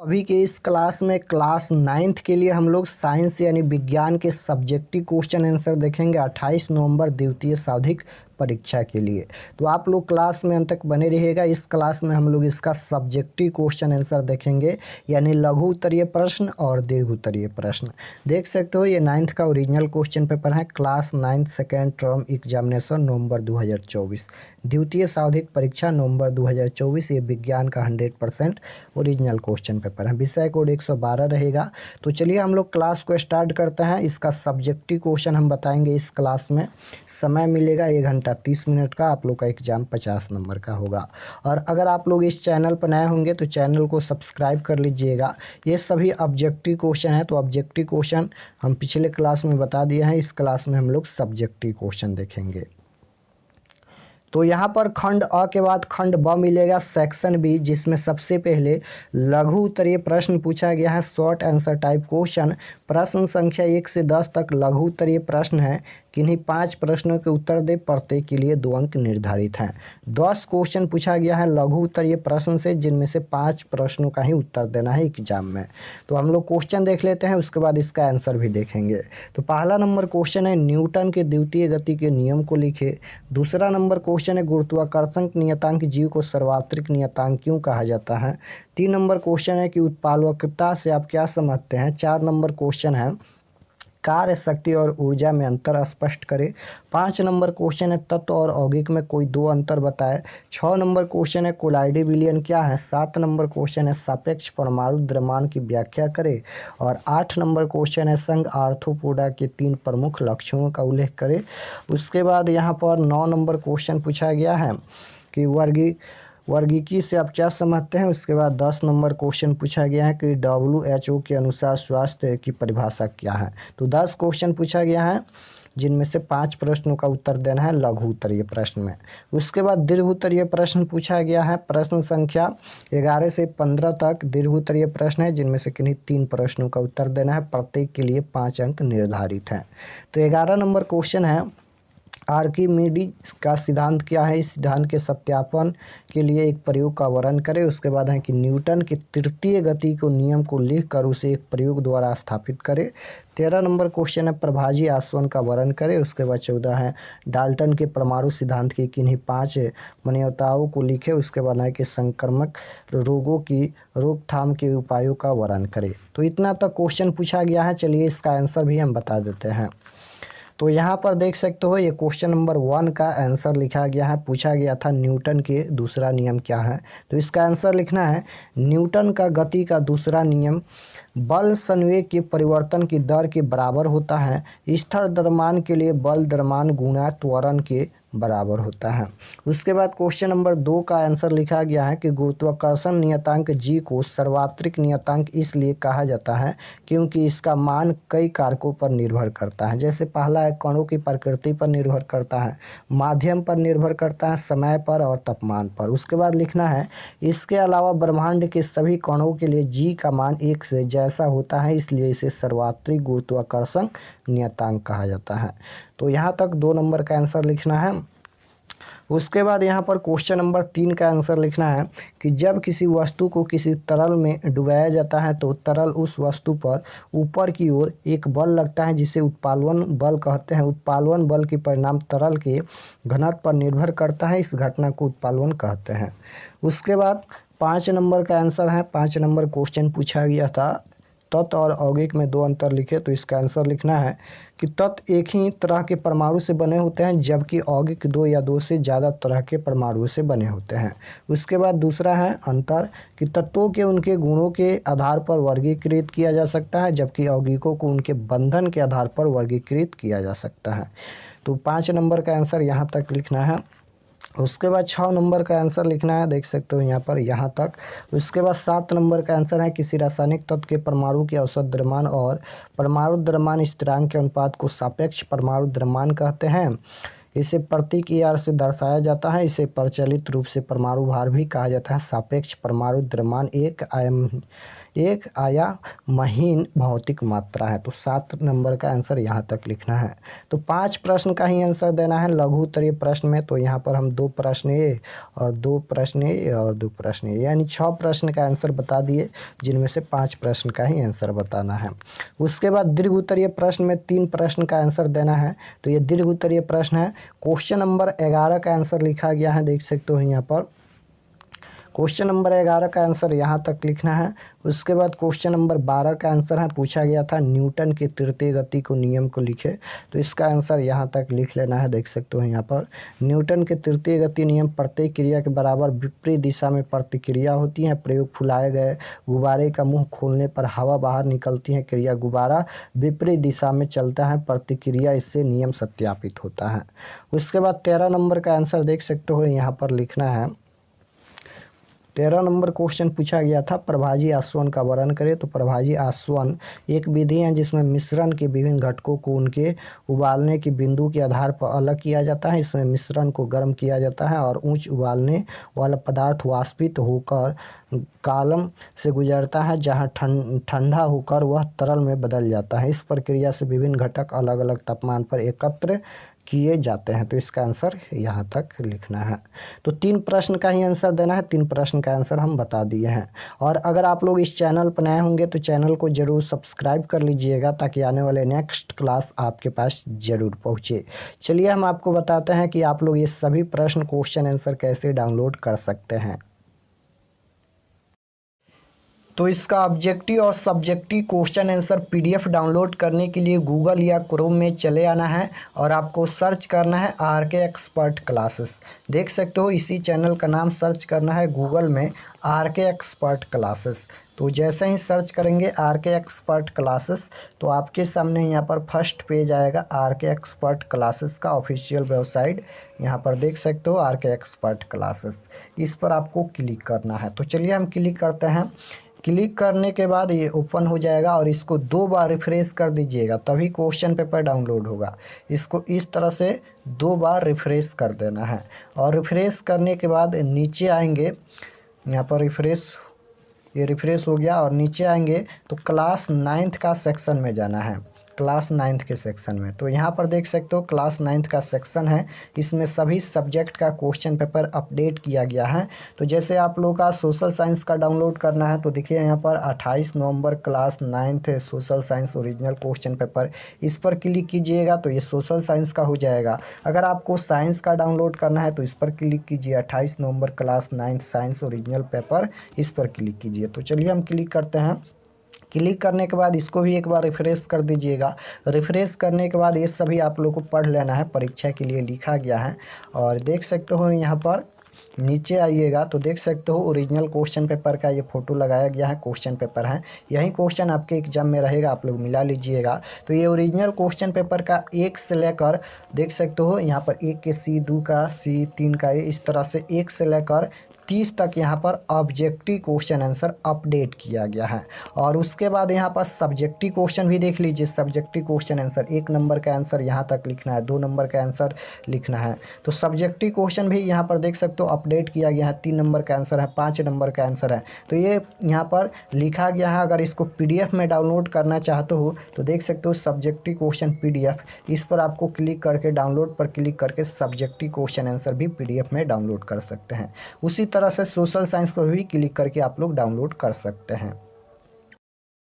अभी के इस क्लास में क्लास 9th के लिए हम लोग साइंस यानी विज्ञान के सब्जेक्टिव क्वेश्चन आंसर देखेंगे 28 नवंबर द्वितीय सावधिक परीक्षा के लिए। तो आप लोग क्लास में अंत तक बने रहिएगा। इस क्लास में हम लोग इसका सब्जेक्टिव क्वेश्चन आंसर देखेंगे यानी लघु उत्तरीय प्रश्न और दीर्घ उत्तरीय प्रश्न। देख सकते हो ये 9th का ओरिजिनल क्वेश्चन पेपर है, class 9th second term examination November 2024, द्वितीय सावधिक परीक्षा नवंबर 2024। ये विज्ञान का 100% ओरिजिनल क्वेश्चन पेपर है। विषय कोड 112 रहेगा। तो चलिए हम लोग क्लास को स्टार्ट करते हैं। इसका सब्जेक्टिव क्वेश्चन हम बताएंगे इस क्लास में। समय मिलेगा 1 घंटा 30 मिनट का। आप लोग का एग्जाम 50 नंबर का होगा। और अगर आप लोग इस चैनल पर नए होंगे तो चैनल को सब्सक्राइब कर लीजिएगा। ये सभी ऑब्जेक्टिव क्वेश्चन है, तो ऑब्जेक्टिव क्वेश्चन हम पिछले क्लास में बता दिए हैं। इस क्लास में हम लोग सब्जेक्टिव क्वेश्चन देखेंगे। तो यहाँ पर खंड अ के बाद खंड ब मिलेगा सेक्शन बी, जिसमें सबसे पहले लघु उत्तरीय प्रश्न पूछा गया है, शॉर्ट आंसर टाइप क्वेश्चन। प्रश्न संख्या 1 से 10 तक लघु उत्तरीय प्रश्न है। किन्हीं 5 प्रश्नों के उत्तर दे, प्रत्येक के लिए 2 अंक निर्धारित हैं। 10 क्वेश्चन पूछा गया है लघु उत्तरीय प्रश्न से, जिनमें से 5 प्रश्नों का ही उत्तर देना है एग्जाम में। तो हम लोग क्वेश्चन देख लेते हैं, उसके बाद इसका आंसर भी देखेंगे। तो पहला नंबर क्वेश्चन है न्यूटन के द्वितीय गति के नियम को लिखे। दूसरा नंबर क्वेश्चन है गुरुत्वाकर्षण नियतांक जीव को सार्वत्रिक नियतांक क्यों कहा जाता है। 3 नंबर क्वेश्चन है कि उत्पादकता से आप क्या समझते हैं। 4 नंबर क्वेश्चन है कार्य शक्ति और ऊर्जा में अंतर स्पष्ट करें। 5 नंबर क्वेश्चन है तत्व और यौगिक में कोई 2 अंतर बताए। 6 नंबर क्वेश्चन है कोलाइडी विलयन क्या है। 7 नंबर क्वेश्चन है सापेक्ष परमाणु द्रव्यमान की व्याख्या करें। और 8 नंबर क्वेश्चन है संघ आर्थ्रोपोडा के 3 प्रमुख लक्षणों का उल्लेख करें। उसके बाद यहाँ पर 9 नंबर क्वेश्चन पूछा गया है कि वर्गीकी से आप क्या समझते हैं। उसके बाद 10 नंबर क्वेश्चन पूछा गया है कि WHO के अनुसार स्वास्थ्य की परिभाषा क्या है। तो 10 क्वेश्चन पूछा गया है, जिनमें से 5 प्रश्नों का उत्तर देना है लघु उत्तरीय प्रश्न में। उसके बाद दीर्घ उत्तरीय प्रश्न पूछा गया है। प्रश्न संख्या 11 से 15 तक दीर्घ उत्तरीय प्रश्न है, जिनमें से किन्हीं 3 प्रश्नों का उत्तर देना है। प्रत्येक के लिए 5 अंक निर्धारित हैं। तो 11 नंबर क्वेश्चन है आर्किमिडीज का सिद्धांत क्या है। इस सिद्धांत के सत्यापन के लिए एक प्रयोग का वर्णन करें। उसके बाद है कि न्यूटन के तृतीय गति को नियम को लिखकर उसे एक प्रयोग द्वारा स्थापित करें। 13 नंबर क्वेश्चन है प्रभाजी आसवन का वर्णन करें। उसके बाद 14 है डाल्टन के परमाणु सिद्धांत की किन्हीं 5 मान्यताओं को लिखे। उसके बाद है कि संक्रामक रोगों की रोकथाम के उपायों का वर्णन करें। तो इतना तक क्वेश्चन पूछा गया है। चलिए इसका आंसर भी हम बता देते हैं। तो यहाँ पर देख सकते हो ये क्वेश्चन नंबर 1 का आंसर लिखा गया है। पूछा गया था न्यूटन के दूसरा नियम क्या है। तो इसका आंसर लिखना है न्यूटन का गति का दूसरा नियम बल संवेग के परिवर्तन की दर के बराबर होता है। स्थिर द्रव्यमान के लिए बल द्रव्यमान गुणा त्वरण के बराबर होता है। उसके बाद क्वेश्चन नंबर 2 का आंसर लिखा गया है कि गुरुत्वाकर्षण नियतांक जी को सार्वत्रिक नियतांक इसलिए कहा जाता है क्योंकि इसका मान कई कारकों पर निर्भर करता है। जैसे पहला है कणों की प्रकृति पर निर्भर करता है, माध्यम पर निर्भर करता है, समय पर और तापमान पर। उसके बाद लिखना है इसके अलावा ब्रह्मांड के सभी कणों के लिए जी का मान 1 से जैसा होता है, इसलिए इसे सार्वत्रिक गुरुत्वाकर्षण नियतांक कहा जाता है। तो यहाँ तक 2 नंबर का आंसर लिखना है। उसके बाद यहाँ पर क्वेश्चन नंबर 3 का आंसर लिखना है कि जब किसी वस्तु को किसी तरल में डुबाया जाता है तो तरल उस वस्तु पर ऊपर की ओर एक बल लगता है जिसे उत्प्लावन बल कहते हैं। उत्प्लावन बल के परिणाम तरल के घनत्व पर निर्भर करता है। इस घटना को उत्प्लावन कहते हैं। उसके बाद 5 नंबर का आंसर है। 5 नंबर क्वेश्चन पूछा गया था तत्व और यौगिक में 2 अंतर लिखे। तो इसका आंसर लिखना है कि तत्व एक ही तरह के परमाणु से बने होते हैं, जबकि यौगिक 2 या 2 से ज़्यादा तरह के परमाणुओं से बने होते हैं। उसके बाद दूसरा है अंतर कि तत्वों के उनके गुणों के आधार पर वर्गीकृत किया जा सकता है, जबकि यौगिकों को उनके बंधन के आधार पर वर्गीकृत किया जा सकता है। तो 5 नंबर का आंसर यहाँ तक लिखना है। उसके बाद 6 नंबर का आंसर लिखना है, देख सकते हो यहाँ पर यहाँ तक। उसके बाद 7 नंबर का आंसर है किसी रासायनिक तत्व के परमाणु के औसत द्रव्यमान और परमाणु द्रव्यमान स्थिरांक के अनुपात को सापेक्ष परमाणु द्रव्यमान कहते हैं। इसे प्रतीक ER से दर्शाया जाता है। इसे प्रचलित रूप से परमाणु भार भी कहा जाता है। सापेक्ष परमाणु द्रव्यमान एक आयामहीन भौतिक मात्रा है। तो 7 नंबर का आंसर यहाँ तक लिखना है। तो 5 प्रश्न का ही आंसर देना है लघु उत्तरीय प्रश्न में। तो यहाँ पर हम 2 प्रश्न ए और 2 प्रश्न ए और 2 प्रश्न ए, यानी 6 प्रश्न का आंसर बता दिए, जिनमें से 5 प्रश्न का ही आंसर बताना है। उसके बाद दीर्घ उत्तरीय प्रश्न में 3 प्रश्न का आंसर देना है। तो ये दीर्घ उत्तरीय प्रश्न है। क्वेश्चन नंबर 11 का आंसर लिखा गया है, देख सकते हो यहाँ पर। क्वेश्चन नंबर 11 का आंसर यहाँ तक लिखना है। उसके बाद क्वेश्चन नंबर 12 का आंसर है, पूछा गया था न्यूटन के तृतीय गति को नियम को लिखे। तो इसका आंसर यहाँ तक लिख लेना है, देख सकते हो यहाँ पर। न्यूटन के तृतीय गति नियम प्रत्येक क्रिया के बराबर विपरीत दिशा में प्रतिक्रिया होती है। प्रयोग फुलाए गए गुब्बारे का मुंह खोलने पर हवा बाहर निकलती है। क्रिया गुब्बारा विपरीत दिशा में चलता है। प्रतिक्रिया इससे नियम सत्यापित होता है। उसके बाद 13 नंबर का आंसर देख सकते हो यहाँ पर लिखना है। 13 नंबर क्वेश्चन पूछा गया था, प्रभाजी आसवन का वर्णन करें। तो प्रभाजी आसवन एक विधि है जिसमें मिश्रण के विभिन्न घटकों को उनके उबालने के बिंदु के आधार पर अलग किया जाता है। इसमें मिश्रण को गर्म किया जाता है और उच्च उबालने वाला पदार्थ वाष्पित होकर कॉलम से गुजरता है, जहां ठंडा होकर वह तरल में बदल जाता है। इस प्रक्रिया से विभिन्न घटक अलग अलग तापमान पर एकत्र किए जाते हैं। तो इसका आंसर यहाँ तक लिखना है। तो 3 प्रश्न का ही आंसर देना है। 3 प्रश्न का आंसर हम बता दिए हैं। और अगर आप लोग इस चैनल पर नए होंगे तो चैनल को ज़रूर सब्सक्राइब कर लीजिएगा, ताकि आने वाले नेक्स्ट क्लास आपके पास ज़रूर पहुँचे। चलिए हम आपको बताते हैं कि आप लोग ये सभी प्रश्न क्वेश्चन आंसर कैसे डाउनलोड कर सकते हैं। तो इसका ऑब्जेक्टिव और subjective question answer PDF download करने के लिए गूगल या क्रोम में चले आना है और आपको सर्च करना है RK एक्सपर्ट क्लासेस। देख सकते हो इसी चैनल का नाम सर्च करना है गूगल में, RK एक्सपर्ट क्लासेस। तो जैसे ही सर्च करेंगे RK एक्सपर्ट क्लासेस, तो आपके सामने यहाँ पर फर्स्ट पेज आएगा RK एक्सपर्ट क्लासेस का ऑफिशियल वेबसाइट। यहाँ पर देख सकते हो RK एक्सपर्ट क्लासेस, इस पर आपको क्लिक करना है। तो चलिए हम क्लिक करते हैं। क्लिक करने के बाद ये ओपन हो जाएगा और इसको 2 बार रिफ्रेश कर दीजिएगा, तभी क्वेश्चन पेपर डाउनलोड होगा। इसको इस तरह से 2 बार रिफ्रेश कर देना है। और रिफ्रेश करने के बाद नीचे आएंगे, यहाँ पर ये रिफ्रेश हो गया और नीचे आएंगे तो क्लास 9th का सेक्शन में जाना है। क्लास 9th के सेक्शन में, तो यहाँ पर देख सकते हो क्लास 9th का सेक्शन है। इसमें सभी सब्जेक्ट का क्वेश्चन पेपर अपडेट किया गया है। तो जैसे आप लोगों का सोशल साइंस का डाउनलोड करना है, तो देखिए यहाँ पर 28 November class 9th social science original question paper, इस पर क्लिक कीजिएगा तो ये सोशल साइंस का हो जाएगा। अगर आपको साइंस का डाउनलोड करना है तो इस पर क्लिक कीजिए, 28 November class 9th science original paper, इस पर क्लिक कीजिए। तो चलिए हम क्लिक करते हैं। क्लिक करने के बाद इसको भी एक बार रिफ्रेश कर दीजिएगा। रिफ्रेश करने के बाद ये सभी आप लोगों को पढ़ लेना है, परीक्षा के लिए लिखा गया है। और देख सकते हो यहाँ पर नीचे आइएगा तो देख सकते हो ओरिजिनल क्वेश्चन पेपर का ये फ़ोटो लगाया गया है, क्वेश्चन पेपर है। यही क्वेश्चन आपके एग्जाम में रहेगा, आप लोग मिला लीजिएगा। तो ये ओरिजिनल क्वेश्चन पेपर का 1 से लेकर देख सकते हो यहाँ पर 1 के C, 2 का C, 3 का, इस तरह से 1 से लेकर 30 तक यहाँ पर ऑब्जेक्टिव क्वेश्चन आंसर अपडेट किया गया है। और उसके बाद यहाँ पर सब्जेक्टिव क्वेश्चन भी देख लीजिए। सब्जेक्टिव क्वेश्चन आंसर 1 नंबर का आंसर यहाँ तक लिखना है, 2 नंबर का आंसर लिखना है। तो सब्जेक्टिव क्वेश्चन भी यहाँ पर देख सकते हो अपडेट किया गया है। 3 नंबर का आंसर है, 5 नंबर का आंसर है। तो ये यहाँ पर लिखा गया है। अगर इसको PDF में डाउनलोड करना चाहते हो तो देख सकते हो सब्जेक्टिव क्वेश्चन PDF, इस पर आपको क्लिक करके डाउनलोड पर क्लिक करके सब्जेक्टिव क्वेश्चन आंसर भी PDF में डाउनलोड कर सकते हैं। उसी तरह से सोशल साइंस पर भी क्लिक करके आप लोग डाउनलोड कर सकते हैं।